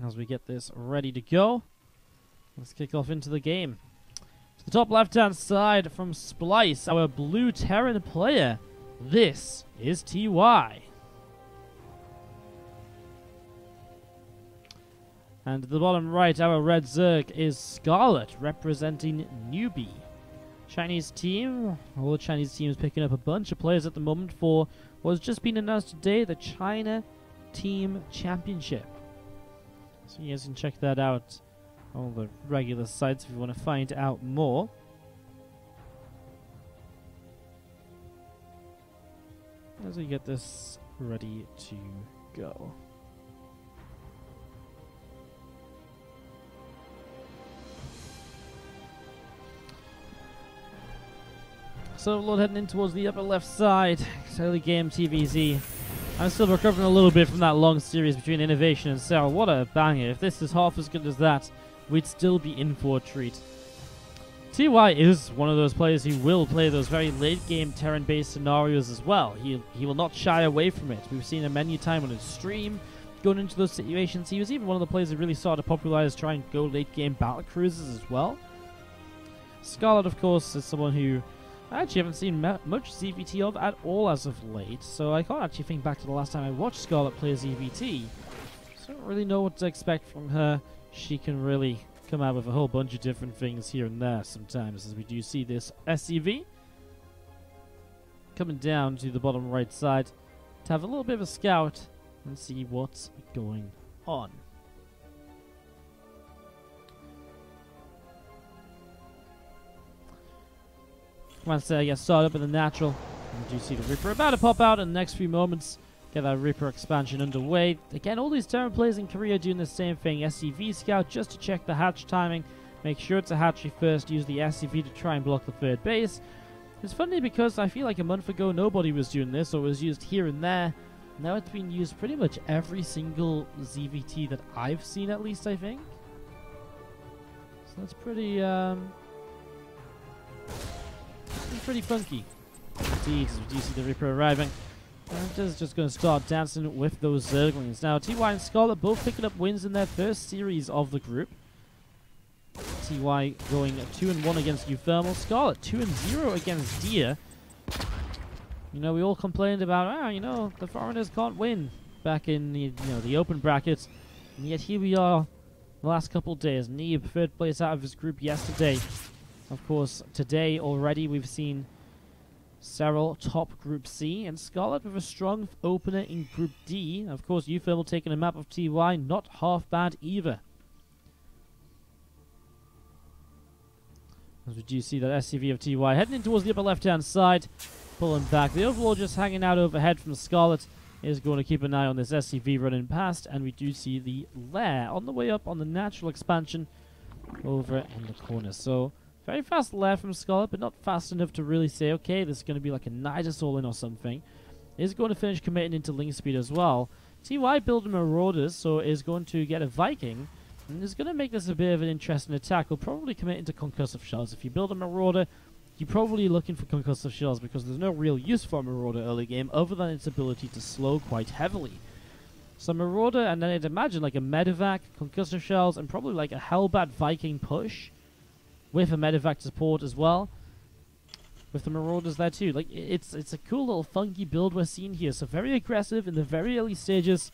as we get this ready to go. Let's kick off into the game. To the top left-hand side from Splice, our blue Terran player. This is TY. And at the bottom right, our red Zerg is Scarlett, representing Newbie. Chinese team, all the Chinese teams picking up a bunch of players at the moment for what's just been announced today, the China Team Championship. So you guys can check that out on the regular sites if you want to find out more. As we get this ready to go. So Lord heading in towards the upper left side. Early game TVZ. I'm still recovering a little bit from that long series between Innovation and Cell. What a banger. If this is half as good as that, we'd still be in for a treat. TY is one of those players who will play those very late game Terran based scenarios as well. He will not shy away from it. We've seen him many times on his stream going into those situations. He was even one of the players that really started to popularize try and go late game battle cruises as well. Scarlett, of course, is someone who I actually haven't seen much ZVT of at all as of late, so I can't actually think back to the last time I watched Scarlett play ZVT. So I don't really know what to expect from her. She can really come out with a whole bunch of different things here and there sometimes, as we do see this SCV coming down to the bottom right side to have a little bit of a scout and see what's going on. Once they get started up in the natural, we do see the Reaper about to pop out in the next few moments. Get that Reaper expansion underway. Again, all these Terran players in Korea doing the same thing. SCV scout just to check the hatch timing. Make sure it's a hatchery first. Use the SCV to try and block the third base. It's funny because I feel like a month ago nobody was doing this, or it was used here and there. Now it's been used pretty much every single ZVT that I've seen, at least, I think. So that's pretty pretty funky indeed, as we do see the Reaper arriving. And just going to start dancing with those Zerglings. Now, TY and Scarlett both picking up wins in their first series of the group. TY going 2-1 against Euthermal. Scarlett 2-0 against Deer. You know, we all complained about, the foreigners can't win back in the open brackets. And yet here we are the last couple of days. Neeb, third place out of his group yesterday. Of course, today already we've seen Serral top Group C, and Scarlett with a strong opener in Group D. Of course, Euthermal taking a map of TY, not half bad either. As we do see that SCV of TY heading in towards the upper left-hand side, pulling back. The Overlord just hanging out overhead from Scarlett is going to keep an eye on this SCV running past, and we do see the Lair on the way up on the natural expansion over in the corner. So, very fast Lair from Scarlett, but not fast enough to really say, okay, this is going to be like a Nidus all-in or something. Is going to finish committing into Link Speed as well. TY building Marauders, so is going to get a Viking, and is going to make this a bit of an interesting attack. Will probably commit into Concussive Shells. If you build a Marauder, you're probably looking for Concussive Shells, because there's no real use for a Marauder early game, other than its ability to slow quite heavily. So Marauder, and then I'd imagine like a Medivac, Concussive Shells, and probably like a Hellbat Viking push, with a Medivac support as well, with the Marauders there too. Like, it's a cool little funky build we're seeing here. So very aggressive in the very early stages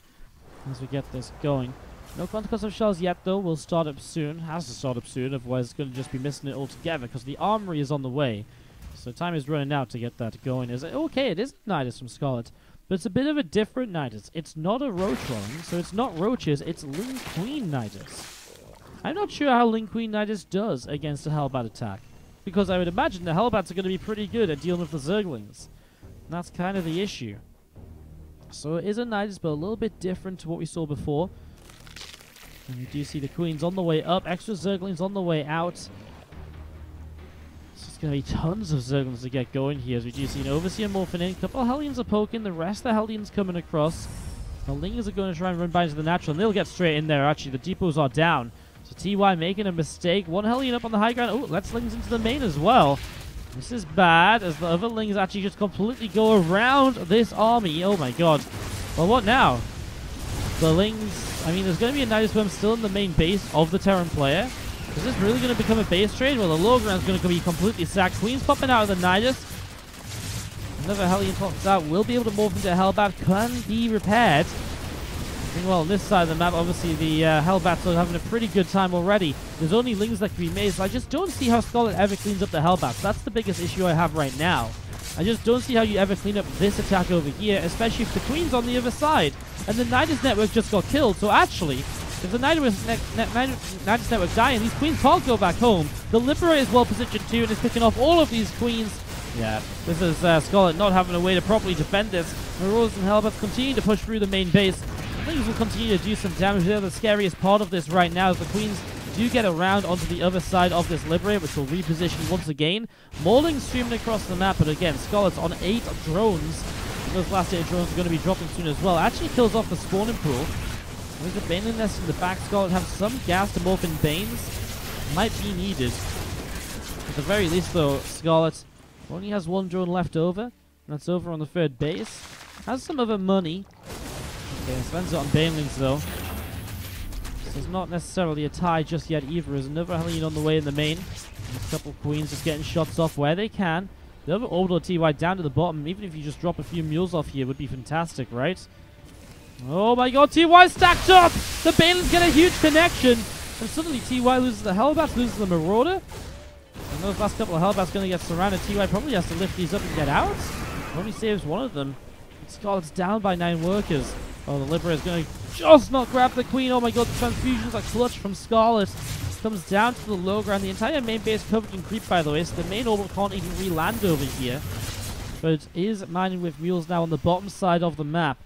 as we get this going. No Concussive Shells yet though. Will start up soon. Has to start up soon, otherwise it's going to just be missing it altogether, because the Armory is on the way. So time is running out to get that going. Okay, it is Nidus from Scarlett, but it's a bit of a different Nidus. It's not a Roach-Ron, so it's not Roaches, it's Ling Queen Nidus. I'm not sure how Ling Queen Nidus does against a Hellbat attack, because I would imagine the Hellbats are going to be pretty good at dealing with the Zerglings. And that's kind of the issue. So it is a Nidus, but a little bit different to what we saw before. And we do see the Queens on the way up, extra Zerglings on the way out. So it's going to be tons of Zerglings to get going here, as we do see an Overseer morphing in. A couple of Hellions are poking, the rest of the Hellions coming across. The Lingers are going to try and run by into the natural, and they'll get straight in there. Actually, the depots are down. So TY making a mistake. One Hellion up on the high ground. Oh, let's Lings into the main as well. This is bad, as the other Lings actually just completely go around this army. Oh my god. Well, what now? The Lings, I mean, there's going to be a Nidus Worm still in the main base of the Terran player. Is this really going to become a base trade? Well, the low ground's going to be completely sacked. Queen's popping out of the Nidus. Another Hellion pops out. Will be able to morph into a Hellbat. Can be repaired. Well, on this side of the map, obviously the Hellbats are having a pretty good time already. There's only Lings that can be made, so I just don't see how Scarlett ever cleans up the Hellbats. That's the biggest issue I have right now. I just don't see how you ever clean up this attack over here, especially if the Queen's on the other side. And the Nidus network just got killed, so actually, if the Nidus network die and these Queens can't go back home, the Liberator is well positioned too and is picking off all of these Queens. Yeah, this is Scarlett not having a way to properly defend this. Marauders and Hellbats continue to push through the main base. Things will continue to do some damage. They're the scariest part of this right now. The Queens do get around onto the other side of this Liberator, which will reposition once again. Mauling streaming across the map, but again, Scarlett's on 8 drones. Those last 8 drones are going to be dropping soon as well. Actually kills off the spawning pool. There's a Baneling nest in the back. Scarlett have some gas to morph in Banes. Might be needed. At the very least, though, Scarlett only has 1 drone left over. And that's over on the 3rd base. Has some other money. Okay, spends it on Banelings, though. This is not necessarily a tie just yet either. There's another Hellion on the way in the main. A couple of Queens just getting shots off where they can. The other Orbital TY down to the bottom. Even if you just drop a few mules off here, would be fantastic, right? Oh my god, TY stacked up! The Banelings get a huge connection! And suddenly TY loses the Hellbat, loses the Marauder. And those last couple of Hellbats going to get surrounded. TY probably has to lift these up and get out. Only saves one of them. Scarlett's down by 9 workers. Oh, the Liberator is going to just not grab the Queen. Oh my god, the transfusions are clutch from Scarlett. Comes down to the low ground. The entire main base covered in creep, by the way, so the main orbital can't even re-land over here. But it is mining with mules now on the bottom side of the map.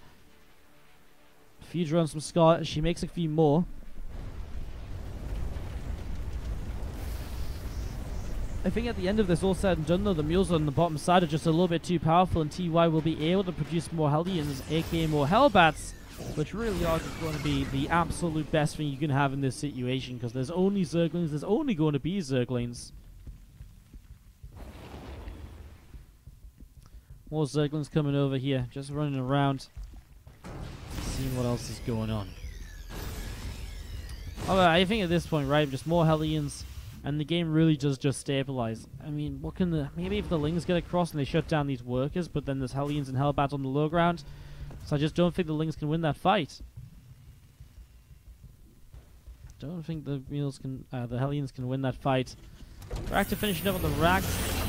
A few drones from Scarlett. She makes a few more. I think at the end of this all said and done, though, the mules on the bottom side are just a little bit too powerful, and TY will be able to produce more Hellions, aka more Hellbats, which really are just going to be the absolute best thing you can have in this situation, because there's only Zerglings, there's only going to be Zerglings. More Zerglings coming over here, just running around, seeing what else is going on. Alright, I think at this point, right, just more Hellions. And the game really does just stabilize. I mean, what can the... Maybe if the Lings get across and they shut down these workers, but then there's Hellions and Hellbats on the low ground. So I just don't think the Lings can win that fight. Don't think the the Hellions can win that fight. Reactor finishing up on the racks.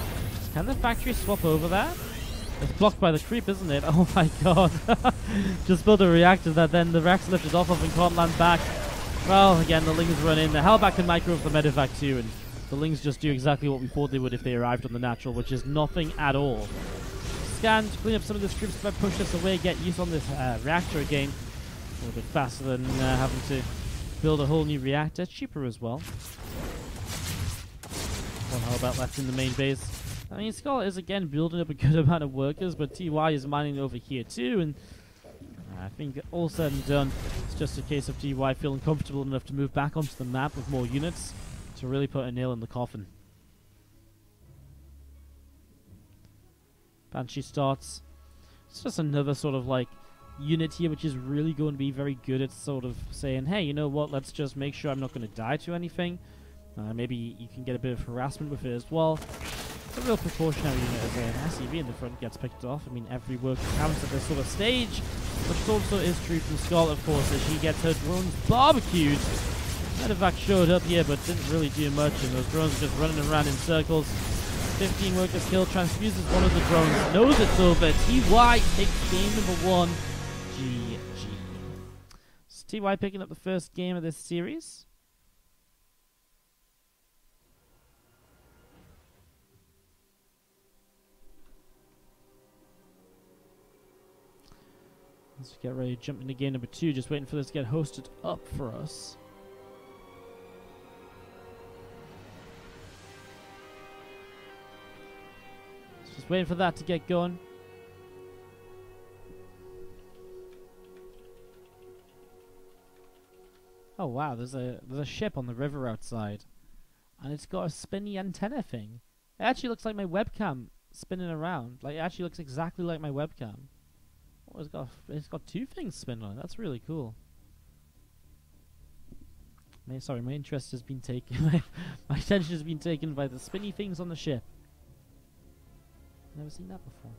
Can the factory swap over that? It's blocked by the creep, isn't it? Oh my god. Just built a reactor that then the racks lifted off of and can't land back. Well, again, the Lings run in. The Hellbat can micro for the medevac too, and the Lings just do exactly what we thought they would if they arrived on the natural, which is nothing at all. Scan to clean up some of this troops, but push this away, get use on this reactor again. A little bit faster than having to build a whole new reactor. It's cheaper as well. One Hellbat left in the main base. I mean, Scarlett is again building up a good amount of workers, but TY is mining over here too, and I think all said and done, it's just a case of TY feeling comfortable enough to move back onto the map with more units to really put a nail in the coffin. Banshee starts. It's just another sort of like unit here which is really going to be very good at sort of saying, hey, you know what, let's just make sure I'm not going to die to anything. Maybe you can get a bit of harassment with it as well. It's a real precautionary unit as an SCV in the front gets picked off. I mean, every worker counts at this sort of stage, which also is true from Scarlett, of course, as she gets her drones barbecued. Medevac showed up here, but didn't really do much, and those drones are just running around in circles. 15 workers killed, transfuses one of the drones, knows it's over. TY takes game number 1. GG. So TY picking up the first game of this series. Let's get ready to jump into game number 2. Just waiting for this to get hosted up for us. Just waiting for that to get going. Oh wow, there's a ship on the river outside, and it's got a spinny antenna thing. It actually looks like my webcam spinning around. Like, it actually looks exactly like my webcam. Oh, it's got 2 things spinning on it. That's really cool. Sorry, my interest has been taken. My attention has been taken by the spinny things on the ship. Never seen that before.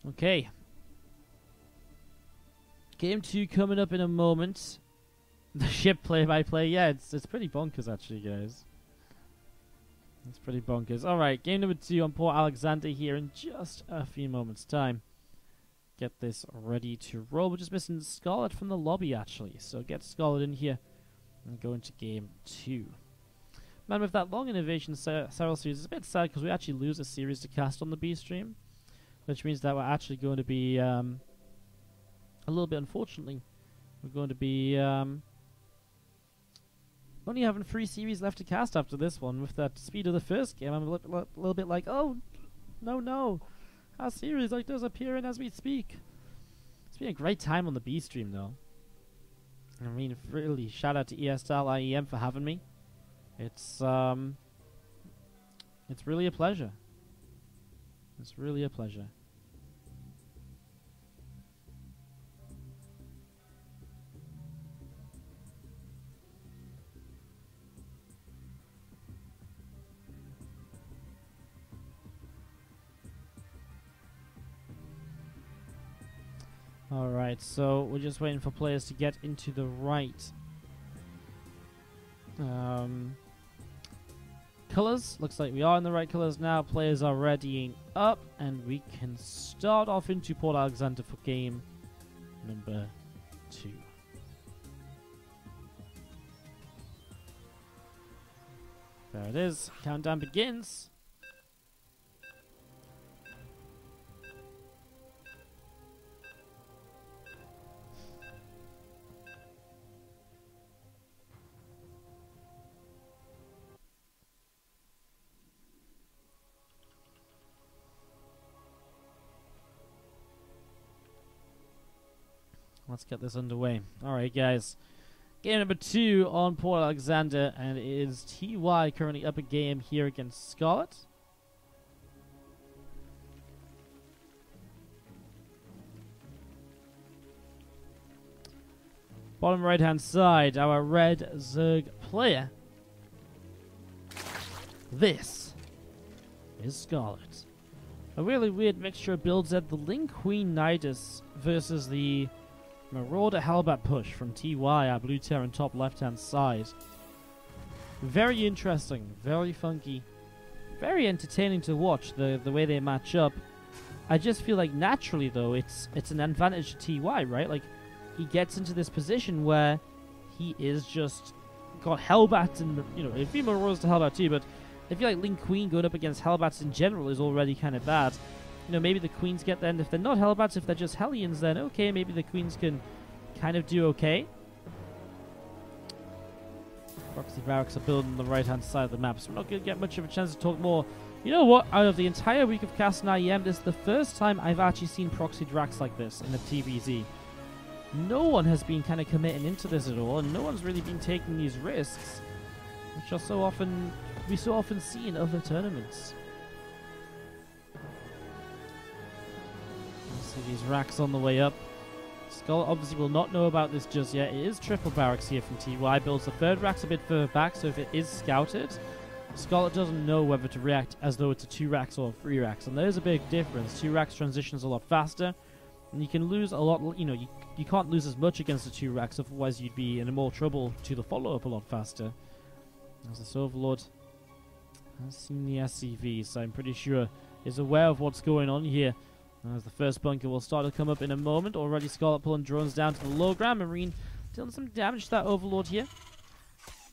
Okay. Game 2 coming up in a moment. The ship play-by-play. Yeah, it's pretty bonkers actually, guys. It's pretty bonkers. Alright, game number 2 on Port Alexander here in just a few moments' time. Get this ready to roll. We're just missing Scarlett from the lobby, actually. So get Scarlett in here and go into game 2. Man, with that long innovation Cyril series, it's a bit sad because we actually lose a series to cast on the B stream. Which means that we're actually going to be, a little bit unfortunately, we're going to be only having 3 series left to cast after this one. With that speed of the first game, I'm a little bit like, oh, no. Our series like does appearing as we speak. It's been a great time on the B stream, though. I mean, really, shout out to ESL-IEM for having me. It's really a pleasure. It's really a pleasure. Alright, so we're just waiting for players to get into the right colors. Looks like we are in the right colors now. Players are readying up, and we can start off into Port Alexander for game number 2. There it is. Countdown begins. Let's get this underway. Alright, guys. Game number 2 on Port Alexander, and it is TY currently up a game here against Scarlett. Bottom right-hand side, our red Zerg player. This is Scarlett. A really weird mixture of builds at the Link Queen Nidus versus the Marauder Hellbat push from TY, our blue Terran top left-hand side. Very interesting, very funky, very entertaining to watch the way they match up. I just feel like naturally though it's an advantage to TY, right? Like he gets into this position where he is just got Hellbats and if he Marauders to Hellbat too, but I feel like Link Queen going up against Hellbats in general is already kind of bad. Maybe the Queens get there, and if they're not Hellbats, if they're just Hellions, then okay, maybe the Queens can kind of do okay. Proxy barracks are building on the right-hand side of the map, so we're not going to get much of a chance to talk more. You know what? Out of the entire week of casting IEM, this is the first time I've actually seen proxy drax like this in the TVZ. No one has been kind of committing into this at all, and no one's really been taking these risks, which are we so often see in other tournaments. See these racks on the way up. Skull obviously will not know about this just yet. It is triple barracks here from TY. Builds the third rack's a bit further back, so if it is scouted, Scarlett doesn't know whether to react as though it's a 2 racks or a 3 racks. And there's a big difference. 2 racks transitions a lot faster, and you can lose a lot. You can't lose as much against the 2 racks, otherwise you'd be in more trouble to the follow-up a lot faster. As this Overlord has seen the SCV, so I'm pretty sure is aware of what's going on here. As the first bunker will start to come up in a moment. Already Scarlett pulling drones down to the low ground. Marine dealing some damage to that Overlord here.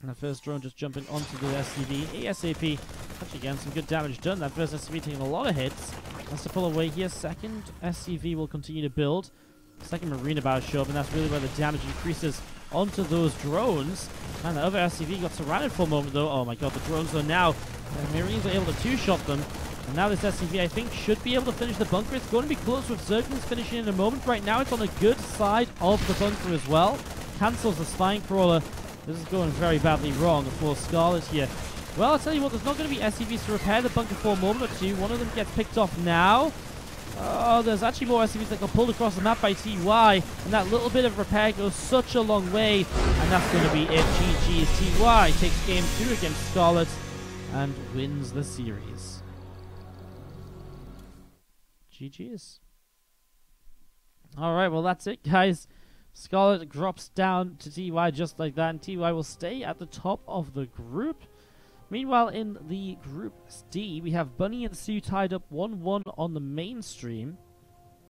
And the first drone just jumping onto the SCV. ASAP. Actually getting some good damage done. That first SCV taking a lot of hits. Has to pull away here. Second SCV will continue to build. Second Marine about to show up, and that's really where the damage increases onto those drones. And the other SCV got surrounded for a moment though. Oh my god, the drones are now. The Marines are able to 2-shot them. And now this SCV, I think, should be able to finish the bunker. It's going to be close with Zerglings finishing in a moment. Right now, it's on the good side of the bunker as well. Cancels the Spine Crawler. This is going very badly wrong for Scarlett here. Well, I'll tell you what, there's not going to be SCVs to repair the bunker for a moment or two. One of them gets picked off now. Oh, there's actually more SCVs that got pulled across the map by TY, and that little bit of repair goes such a long way, and that's going to be it. GG's. TY takes game 2 against Scarlett and wins the series. GG's. Alright, well that's it, guys. Scarlett drops down to TY just like that, and TY will stay at the top of the group. Meanwhile, in the Group D, we have Bunny and Sue tied up 1-1 on the main stream.